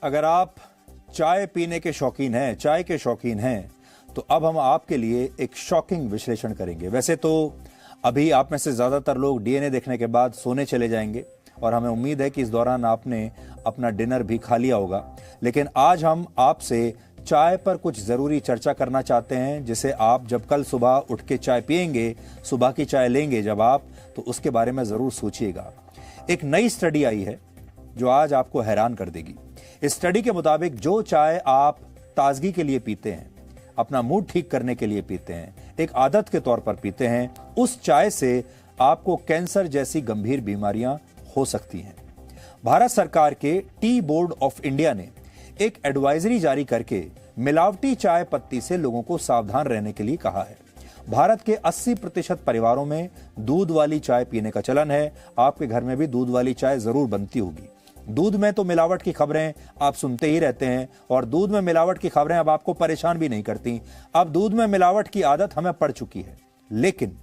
अगर आप चाय पीने के शौकीन हैं, चाय के शौकीन हैं, तो अब हम आपके लिए एक शॉकिंग विश्लेषण करेंगे। वैसे तो अभी आप में से ज्यादातर लोग डीएनए देखने के बाद सोने चले जाएंगे और हमें उम्मीद है कि इस दौरान आपने अपना डिनर भी खा लिया होगा। लेकिन आज हम आपसे चाय पर कुछ जरूरी चर्चा करना चाहते हैं, जिसे आप जब कल सुबह उठ के चाय पिएंगे, सुबह की चाय लेंगे जब आप, तो उसके बारे में जरूर सोचिएगा। एक नई स्टडी आई है जो आज आपको हैरान कर देगी। इस स्टडी के मुताबिक जो चाय आप ताजगी के लिए पीते हैं, अपना मूड ठीक करने के लिए पीते हैं, एक आदत के तौर पर पीते हैं, उस चाय से आपको कैंसर जैसी गंभीर बीमारियां हो सकती हैं। भारत सरकार के टी बोर्ड ऑफ इंडिया ने एक एडवाइजरी जारी करके मिलावटी चाय पत्ती से लोगों को सावधान रहने के लिए कहा है। भारत के 80% परिवारों में दूध वाली चाय पीने का चलन है। आपके घर में भी दूध वाली चाय जरूर बनती होगी। दूध में तो मिलावट की खबरें आप सुनते ही रहते हैं और दूध में मिलावट की खबरें अब आपको परेशान भी नहीं करती। अब दूध में मिलावट की आदत हमें पड़ चुकी है। लेकिन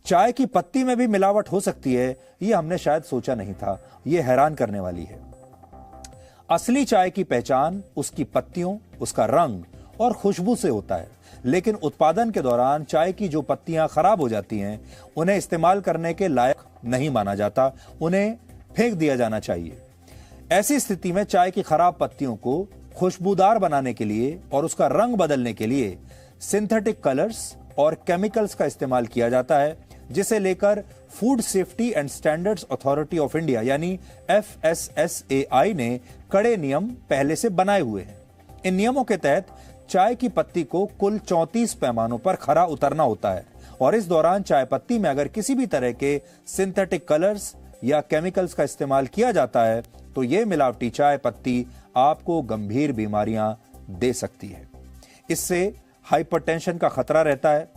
चाय की पत्ती में भी मिलावट हो सकती है, ये हमने शायद सोचा नहीं था। ये हैरान करने वाली है। असली चाय की पहचान उसकी पत्तियों, उसका रंग और खुशबू से होता है। लेकिन उत्पादन के दौरान चाय की जो पत्तियां खराब हो जाती हैं, उन्हें इस्तेमाल करने के लायक नहीं माना जाता, उन्हें फेंक दिया जाना चाहिए। ऐसी स्थिति में चाय की खराब पत्तियों को खुशबूदार बनाने के लिए और उसका रंग बदलने के लिए सिंथेटिक कलर्स और केमिकल्स का इस्तेमाल किया जाता है, जिसे लेकर food safety and standards authority of India यानी FSSAI ने कड़े नियम पहले से बनाए हुए हैं। इन नियमों के तहत चाय की पत्ती को कुल 34 पैमानों पर खरा उतरना होता है और इस दौरान चाय पत्ती में अगर किसी भी तरह के सिंथेटिक कलर्स या केमिकल्स का इस्तेमाल किया जाता है तो यह मिलावटी चाय पत्ती आपको गंभीर बीमारियां दे सकती है। इससे हाइपरटेंशन का खतरा रहता है।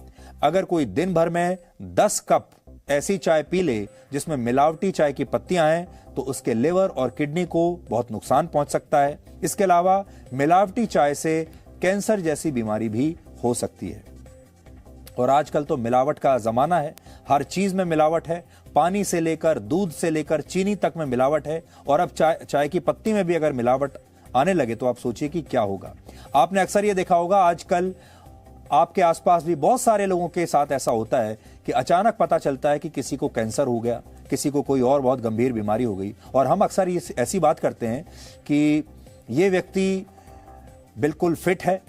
अगर कोई दिन भर में 10 कप ऐसी चाय पी ले जिसमें मिलावटी चाय की पत्तियां हैं, तो उसके लिवर और किडनी को बहुत नुकसान पहुंच सकता है। इसके अलावा मिलावटी चाय से कैंसर जैसी बीमारी भी हो सकती है। और आजकल तो मिलावट का जमाना है, हर चीज में मिलावट है। पानी से लेकर दूध से लेकर चीनी तक में मिलावट है और अब चाय की पत्ती में भी अगर मिलावट आने लगे तो आप सोचिए कि क्या होगा। आपने अक्सर ये देखा होगा, आजकल आपके आसपास भी बहुत सारे लोगों के साथ ऐसा होता है कि अचानक पता चलता है कि किसी को कैंसर हो गया, किसी को कोई और बहुत गंभीर बीमारी हो गई। और हम अक्सर ये ऐसी बात करते हैं कि ये व्यक्ति बिल्कुल फिट है,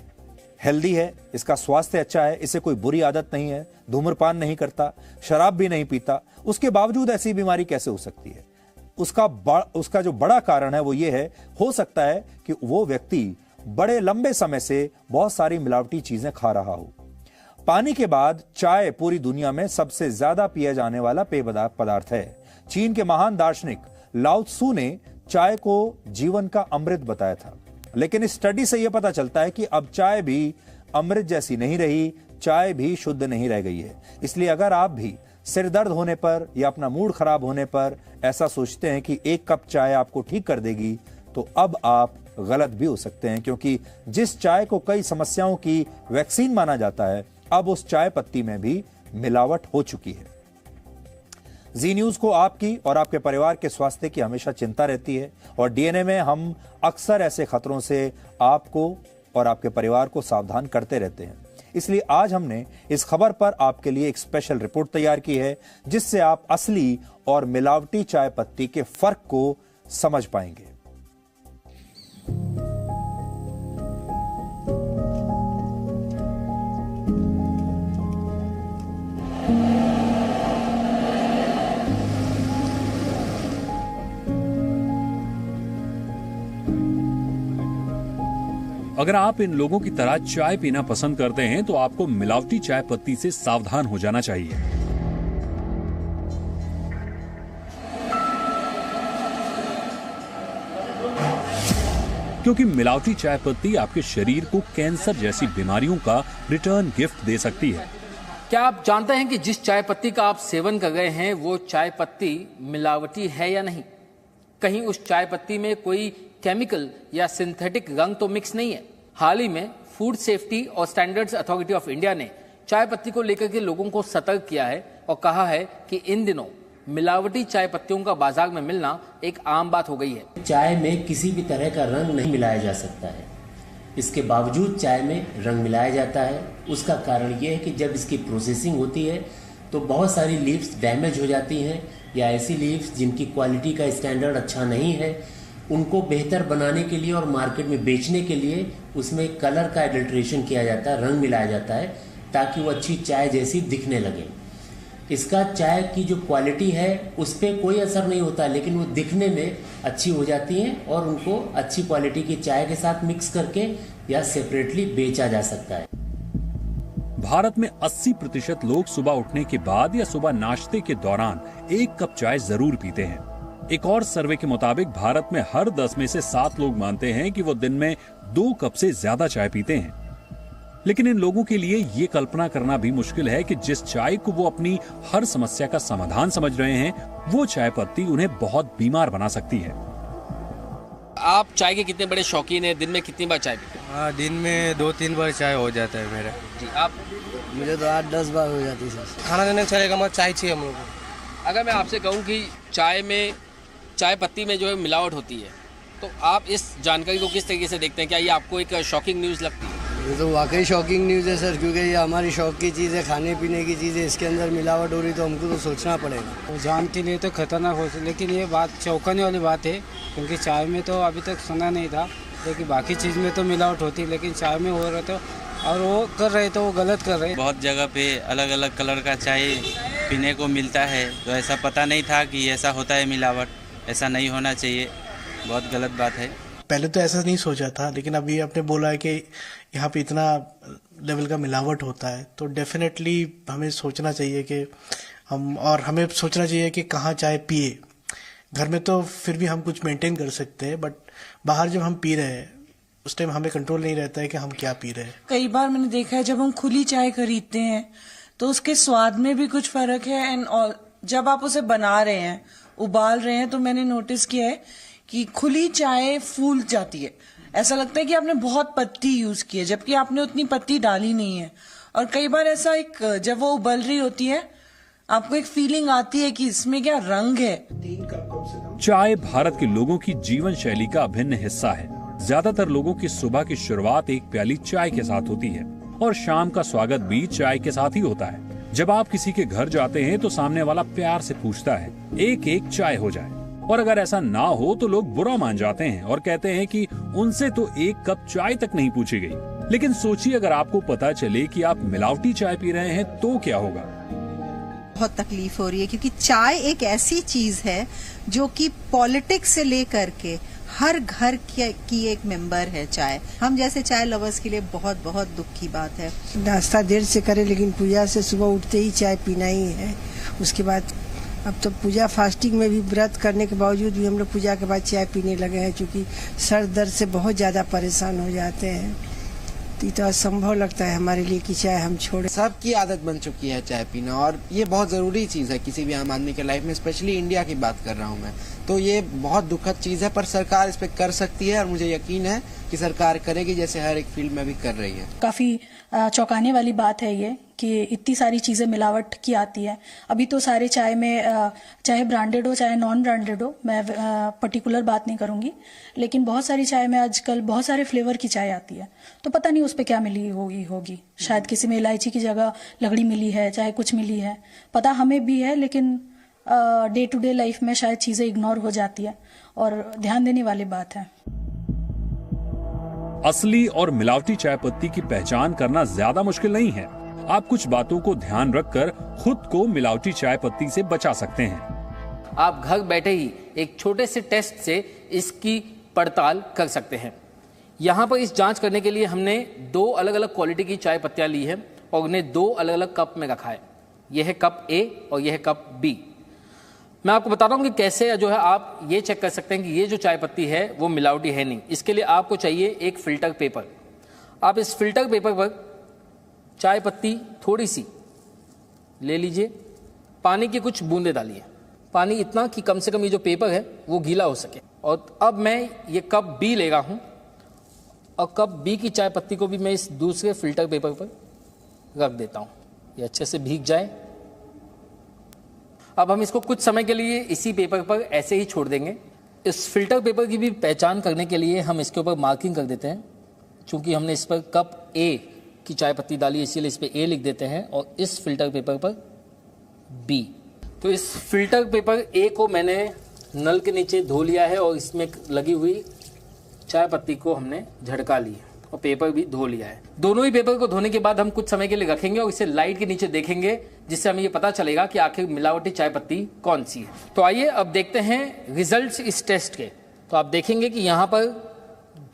हेल्दी है, इसका स्वास्थ्य अच्छा है, इसे कोई बुरी आदत नहीं है, धूम्रपान नहीं करता, शराब भी नहीं पीता, उसके बावजूद ऐसी बीमारी कैसे हो सकती है? उसका जो बड़ा कारण है वो ये है, हो सकता है कि वो व्यक्ति बड़े लंबे समय से बहुत सारी मिलावटी चीजें खा रहा हो। पानी के बाद चाय पूरी दुनिया में सबसे ज्यादा पिया जाने वाला पेय पदार्थ है। चीन के महान दार्शनिक लाओ त्सु ने चाय को जीवन का अमृत बताया था। लेकिन इस स्टडी से यह पता चलता है कि अब चाय भी अमृत जैसी नहीं रही, चाय भी शुद्ध नहीं रह गई है। इसलिए अगर आप भी सिर दर्द होने पर या अपना मूड खराब होने पर ऐसा सोचते हैं कि एक कप चाय आपको ठीक कर देगी, तो अब आप गलत भी हो सकते हैं, क्योंकि जिस चाय को कई समस्याओं की वैक्सीन माना जाता है, अब उस चाय पत्ती में भी मिलावट हो चुकी है। जी न्यूज को आपकी और आपके परिवार के स्वास्थ्य की हमेशा चिंता रहती है और डीएनए में हम अक्सर ऐसे खतरों से आपको और आपके परिवार को सावधान करते रहते हैं। इसलिए आज हमने इस खबर पर आपके लिए एक स्पेशल रिपोर्ट तैयार की है, जिससे आप असली और मिलावटी चाय पत्ती के फर्क को समझ पाएंगे। अगर आप इन लोगों की तरह चाय पीना पसंद करते हैं तो आपको मिलावटी चाय पत्ती से सावधान हो जाना चाहिए। क्योंकि मिलावटी चाय पत्ती आपके शरीर को कैंसर जैसी बीमारियों का रिटर्न गिफ्ट दे सकती है। क्या आप जानते हैं कि जिस चाय पत्ती का आप सेवन कर रहे हैं वो चाय पत्ती मिलावटी है या नहीं? कहीं उस चाय पत्ती में कोई केमिकल या सिंथेटिक रंग तो मिक्स नहीं है। हाल ही में फूड सेफ्टी और स्टैंडर्ड्स अथॉरिटी ऑफ इंडिया ने चाय पत्ती को लेकर के लोगों को सतर्क किया है और कहा है कि इन दिनों मिलावटी चाय पत्तियों का बाजार में मिलना एक आम बात हो गई है। चाय में किसी भी तरह का रंग नहीं मिलाया जा सकता है, इसके बावजूद चाय में रंग मिलाया जाता है। उसका कारण ये है कि जब इसकी प्रोसेसिंग होती है तो बहुत सारी लीव्स डैमेज हो जाती हैं, या ऐसी लीव्स जिनकी क्वालिटी का स्टैंडर्ड अच्छा नहीं है, उनको बेहतर बनाने के लिए और मार्केट में बेचने के लिए उसमें कलर का एडल्ट्रेशन किया जाता है, रंग मिलाया जाता है, ताकि वो अच्छी चाय जैसी दिखने लगे। इसका चाय की जो क्वालिटी है उस पर कोई असर नहीं होता, लेकिन वो दिखने में अच्छी हो जाती हैं और उनको अच्छी क्वालिटी की चाय के साथ मिक्स करके या सेपरेटली बेचा जा सकता है। भारत में 80% लोग सुबह उठने के बाद या सुबह नाश्ते के दौरान 1 कप चाय जरूर पीते हैं। एक और सर्वे के मुताबिक भारत में हर 10 में से 7 लोग मानते हैं कि वो दिन में 2 कप से ज्यादा चाय पीते हैं। लेकिन इन लोगों के लिए ये कल्पना करना भी मुश्किल है कि जिस चाय को वो अपनी हर समस्या का समाधान समझ रहे हैं, वो चाय पत्ती उन्हें बहुत बीमार बना सकती है। आप चाय के कितने बड़े शौकीन हैं? दिन में कितनी बार चाय पीते हैं? हाँ, दिन में 2-3 बार चाय हो जाता है मेरा। जी, आप? मुझे तो 8-10 बार हो जाती है सर। खाना देने चलेगा मत, चाय चाहिए हम लोग को। अगर मैं आपसे कहूं कि चाय पत्ती में जो है मिलावट होती है, तो आप इस जानकारी को किस तरीके से देखते हैं? क्या ये आपको एक शॉकिंग न्यूज़ लगती है? ये तो वाकई शॉकिंग न्यूज़ है सर, क्योंकि ये हमारी शौक की चीज़ है, खाने पीने की चीज़ है, इसके अंदर मिलावट हो रही तो हमको तो सोचना पड़ेगा। वो जान के लिए तो खतरनाक हो, लेकिन ये बात चौंकाने वाली बात है, क्योंकि चाय में तो अभी तक सुना नहीं था, लेकिन बाकी चीज़ में तो मिलावट होती है, लेकिन चाय में हो रहा था और वो कर रहे तो वो गलत कर रहे। बहुत जगह पे अलग अलग कलर का चाय पीने को मिलता है, तो ऐसा पता नहीं था कि ऐसा होता है मिलावट। ऐसा नहीं होना चाहिए, बहुत गलत बात है। पहले तो ऐसा नहीं सोचा था, लेकिन अभी आपने बोला है कि यहाँ पे इतना लेवल का मिलावट होता है, तो डेफिनेटली हमें सोचना चाहिए कि हमें सोचना चाहिए कि कहाँ चाय पिए। घर में तो फिर भी हम कुछ मेंटेन कर सकते हैं, बट बाहर जब हम पी रहे हैं उस टाइम हमें कंट्रोल नहीं रहता है कि हम क्या पी रहे हैं। कई बार मैंने देखा है जब हम खुली चाय खरीदते हैं तो उसके स्वाद में भी कुछ फर्क है, एंड जब आप उसे बना रहे हैं, उबाल रहे हैं, तो मैंने नोटिस किया है कि खुली चाय फूल जाती है। ऐसा लगता है कि आपने बहुत पत्ती यूज की है, जबकि आपने उतनी पत्ती डाली नहीं है। और कई बार ऐसा जब वो उबल रही होती है, आपको एक फीलिंग आती है कि इसमें क्या रंग है। चाय भारत के लोगों की जीवन शैली का अभिन्न हिस्सा है। ज्यादातर लोगों की सुबह की शुरुआत एक प्याली चाय के साथ होती है और शाम का स्वागत भी चाय के साथ ही होता है। जब आप किसी के घर जाते हैं तो सामने वाला प्यार से पूछता है, एक चाय हो जाए, और अगर ऐसा ना हो तो लोग बुरा मान जाते हैं और कहते हैं कि उनसे तो 1 कप चाय तक नहीं पूछी गई। लेकिन सोचिए, अगर आपको पता चले कि आप मिलावटी चाय पी रहे हैं तो क्या होगा। बहुत तकलीफ हो रही है, क्योंकि चाय एक ऐसी चीज है जो कि पॉलिटिक्स से लेकर के हर घर की एक मेंबर है चाय। हम जैसे चाय लवर्स के लिए बहुत बहुत दुख की बात है। नाश्ता देर से करें, लेकिन पूजा से सुबह उठते ही चाय पीना ही है। उसके बाद अब तो पूजा फास्टिंग में भी व्रत करने के बावजूद भी हम लोग पूजा के बाद चाय पीने लगे हैं, क्योंकि सर दर्द से बहुत ज्यादा परेशान हो जाते हैं। तो ये तो असंभव लगता है हमारे लिए कि चाय हम छोड़े। सबकी आदत बन चुकी है चाय पीना, और ये बहुत जरूरी चीज है किसी भी आम आदमी के लाइफ में, स्पेशली इंडिया की बात कर रहा हूँ मैं। तो ये बहुत दुखद चीज है, पर सरकार इस पे कर सकती है और मुझे यकीन है कि सरकार करेगी, जैसे हर एक फील्ड में भी कर रही है। काफी चौंकाने वाली बात है ये कि इतनी सारी चीजें मिलावट की आती है। अभी तो सारे चाय में, चाहे ब्रांडेड हो चाहे नॉन ब्रांडेड हो, मैं पर्टिकुलर बात नहीं करूंगी, लेकिन बहुत सारी चाय में आजकल बहुत सारे फ्लेवर की चाय आती है, तो पता नहीं उस पर क्या मिली होगी। शायद किसी में इलायची की जगह लकड़ी मिली है, चाहे कुछ मिली है, पता हमें भी है, लेकिन डे टू डे लाइफ में शायद चीजें इग्नोर हो जाती है और ध्यान देने वाली बात है। असली और मिलावटी चाय पत्ती की पहचान करना ज्यादा मुश्किल नहीं है। आप कुछ बातों को ध्यान रखकर खुद को मिलावटी चाय पत्ती से बचा सकते हैं। आप घर बैठे ही एक छोटे से टेस्ट से इसकी पड़ताल कर सकते हैं। यहाँ पर इस जांच करने के लिए हमने 2 अलग अलग क्वालिटी की चाय पत्तियां ली है और उन्हें 2 अलग अलग कप में रखा है। यह है कप ए और यह है कप बी। मैं आपको बताता हूँ कि कैसे जो है आप ये चेक कर सकते हैं कि ये जो चाय पत्ती है वो मिलावटी है नहीं। इसके लिए आपको चाहिए एक फिल्टर पेपर। आप इस फिल्टर पेपर पर चाय पत्ती थोड़ी सी ले लीजिए, पानी की कुछ बूंदे डालिए, पानी इतना कि कम से कम ये जो पेपर है वो गीला हो सके। और अब मैं ये कप बी ले रहा हूँ और कप बी की चाय पत्ती को भी मैं इस दूसरे फिल्टर पेपर पर रख देता हूँ, ये अच्छे से भीग जाए। अब हम इसको कुछ समय के लिए इसी पेपर पर ऐसे ही छोड़ देंगे। इस फिल्टर पेपर की भी पहचान करने के लिए हम इसके ऊपर मार्किंग कर देते हैं। चूंकि हमने इस पर कप ए की चाय पत्ती डाली, इसीलिए इस पर ए लिख देते हैं और इस फिल्टर पेपर पर बी। तो इस फिल्टर पेपर ए को मैंने नल के नीचे धो लिया है और इसमें लगी हुई चाय पत्ती को हमने झड़का ली और पेपर भी धो लिया है। दोनों ही पेपर को धोने के बाद हम कुछ समय के लिए रखेंगे और इसे लाइट के नीचे देखेंगे, जिससे हमें ये पता चलेगा कि आखिर मिलावटी चाय पत्ती कौन सी है। तो आइए अब देखते हैं रिजल्ट्स इस टेस्ट के। तो आप देखेंगे कि यहाँ पर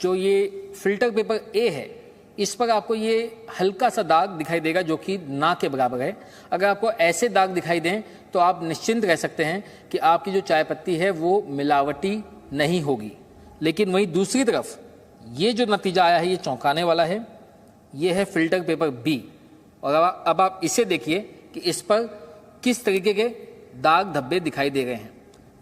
जो ये फिल्टर पेपर ए है, इस पर आपको ये हल्का सा दाग दिखाई देगा जो कि ना के बराबर है। अगर आपको ऐसे दाग दिखाई दें तो आप निश्चिंत रह सकते हैं कि आपकी जो चाय पत्ती है वो मिलावटी नहीं होगी। लेकिन वहीं दूसरी तरफ ये जो नतीजा आया है ये चौंकाने वाला है। ये है फिल्टर पेपर बी और अब आप इसे देखिए कि इस पर किस तरीके के दाग धब्बे दिखाई दे रहे हैं।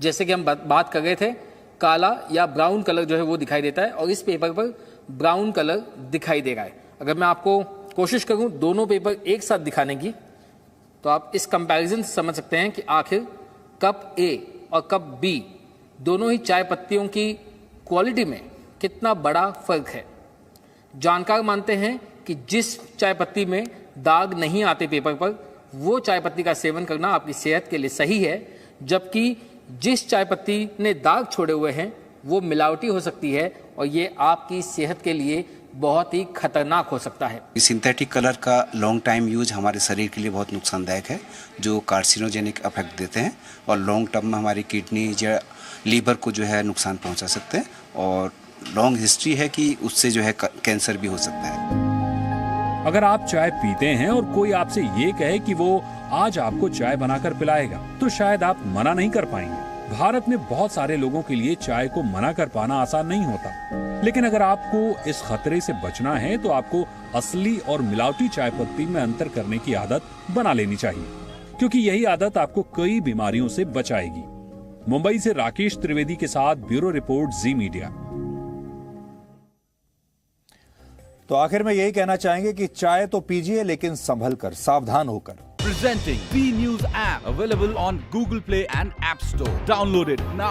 जैसे कि हम बात कर रहे थे, काला या ब्राउन कलर जो है वो दिखाई देता है और इस पेपर पर ब्राउन कलर दिखाई दे रहा है। अगर मैं आपको कोशिश करूं दोनों पेपर एक साथ दिखाने की, तो आप इस कंपैरिजन से समझ सकते हैं कि आखिर कप ए और कप बी दोनों ही चाय पत्तियों की क्वालिटी में कितना बड़ा फर्क है। जानकार मानते हैं कि जिस चाय पत्ती में दाग नहीं आते पेपर पर, वो चाय पत्ती का सेवन करना आपकी सेहत के लिए सही है, जबकि जिस चाय पत्ती ने दाग छोड़े हुए हैं वो मिलावटी हो सकती है और ये आपकी सेहत के लिए बहुत ही खतरनाक हो सकता है। सिंथेटिक कलर का लॉन्ग टाइम यूज हमारे शरीर के लिए बहुत नुकसानदायक है, जो कार्सिनोजेनिक इफेक्ट देते हैं और लॉन्ग टर्म में हमारी किडनी या लीवर को जो है नुकसान पहुंचा सकते हैं और लॉन्ग हिस्ट्री है कि उससे जो है कैंसर भी हो सकता है। अगर आप चाय पीते हैं और कोई आपसे ये कहे कि वो आज आपको चाय बनाकर पिलाएगा, तो शायद आप मना नहीं कर पाएंगे। भारत में बहुत सारे लोगों के लिए चाय को मना कर पाना आसान नहीं होता, लेकिन अगर आपको इस खतरे से बचना है तो आपको असली और मिलावटी चाय पत्ती में अंतर करने की आदत बना लेनी चाहिए, क्योंकि यही आदत आपको कई बीमारियों से बचाएगी। मुंबई से राकेश त्रिवेदी के साथ ब्यूरो रिपोर्ट, जी मीडिया। तो आखिर में यही कहना चाहेंगे कि चाय तो पीजिए, लेकिन संभल कर, सावधान होकर। Presenting B News app, available on Google Play and App Store. Download it now.